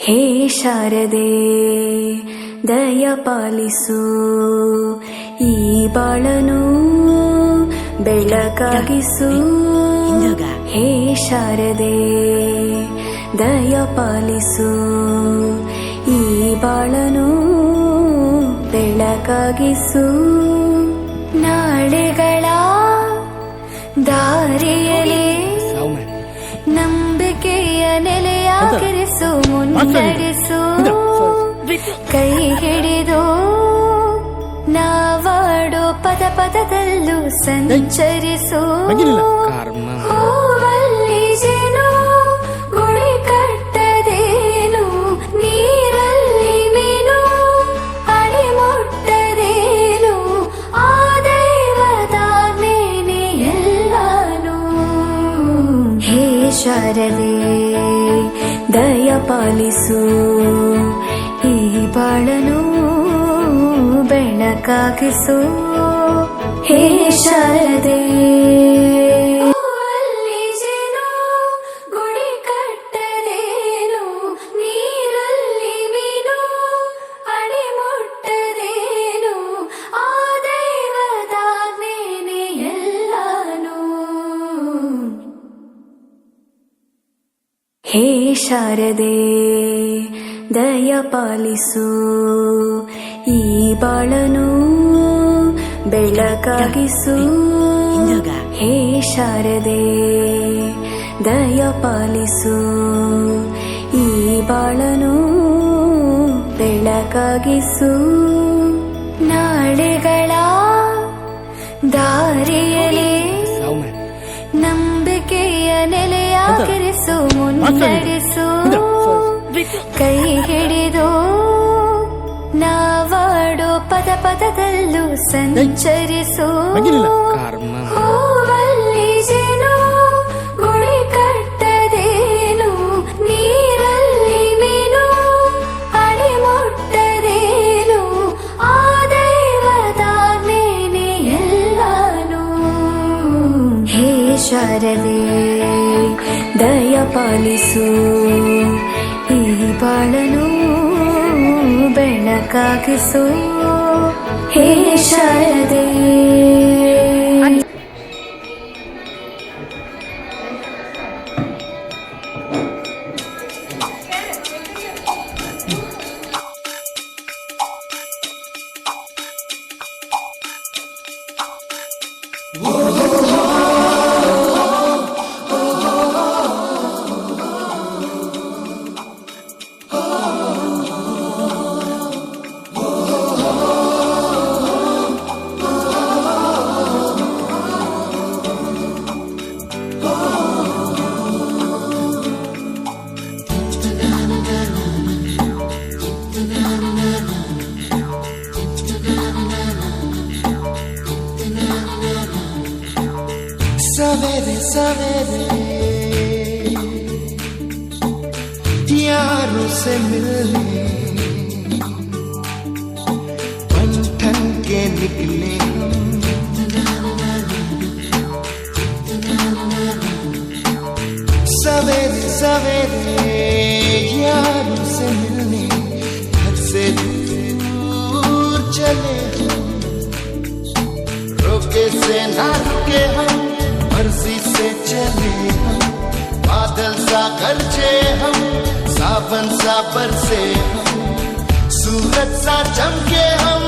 ಹೇ ಶಾರದೆ ದಯ ಪಾಲಿಸು, ಈ ಬಾಳನು ಬೆಳಕಾಗಿಸು. ಹೇ ಶಾರದೆ ದಯ ಪಾಲಿಸು, ಈ ಬಾಳನು ಬೆಳಕಾಗಿಸು. ನಾಳೆಗಳ ದಾರಿಯಲ್ಲಿ ನಂಬಿಕೆಯ ನೆಲೆಯಾಗಿರಿಸು, ಮುನ್ನಡೆಸು. ಕೈ ಹಿಡಿದು ನಾವಾಡೋ ಪದ ಪದದಲ್ಲೂ ಸಂಚರಿಸು. ಹೂವಲ್ಲಿ ಜೇನು ಗುಳಿ ಕಟ್ಟದೇನು, ನೀರಲ್ಲಿ ಮೀನು ಅಡಿ ಮುಟ್ಟದೇನು, ಆ ದೈವದಾಜ್ಞೆನೇ ಎಲ್ಲಾನು. ಹೇ ಶಾರದೆ ದಯ ಪಾಲಿಸು, ಈ ಬಾಳನು ಬೆಳಕಾಗಿಸು. ಹೇ ಶಾರದೆ ಗುಡಿ ಕಟ್ಟದೇನು, ನೀರಲ್ಲಿ ಮೀನು ಅಡಿ ಮುಟ್ಟದೇನು, ಆ ದೈವದಾಜ್ಞೆನೇ ಎಲ್ಲಾನು. ಹೇ ಶಾರದೆ ದಯ ಪಾಲಿಸು, ಈ ಬಾಳನು ಬೆಳಕಾಗಿಸು. ಹೇ ಶಾರದೆ ದಯ ಪಾಲಿಸು, ಈ ಬಾಳನು ಬೆಳಕಾಗಿಸು. ನಾಳೆಗಳ ದಾರಿಯಲ್ಲಿ ನಂಬಿಕೆಯ ನೆಲೆಯಾಗಿರಿಸು, ಮುನ್ನಡೆಸು. ಕೈ ಹಿಡಿದು ನಾವಾಡೋ ಪದ ಪದದಲ್ಲೂ ಸಂಚರಿಸು. ಹೂವಲ್ಲಿ ಜೇನು ಗುಳಿ ಕಟ್ಟದೇನು, ನೀರಲ್ಲಿ ಮೀನು ಅಡಿ ಮುಟ್ಟದೇನು, ಆ ದೈವದಾಜ್ಞೆನೇ ಎಲ್ಲಾನು. ಹೇ ಶಾರದೆ ದಯ ಪಾಲಿಸು, ಈ ಬಾಳನು ಬೆಳಕಾಗಿಸು. ಹೇ ಶಾರದೆ सवेरे सवेरे यारों से मिलने बन ठन के निकले हम। सवेरे सवेरे यारों से मिलने घर से दूर चले हम, रोके से ना रुके हम, मर्जी से चले हम। बादल सा गरजे हम, सावन सा बरसे हम, सूरज सा चमके हम।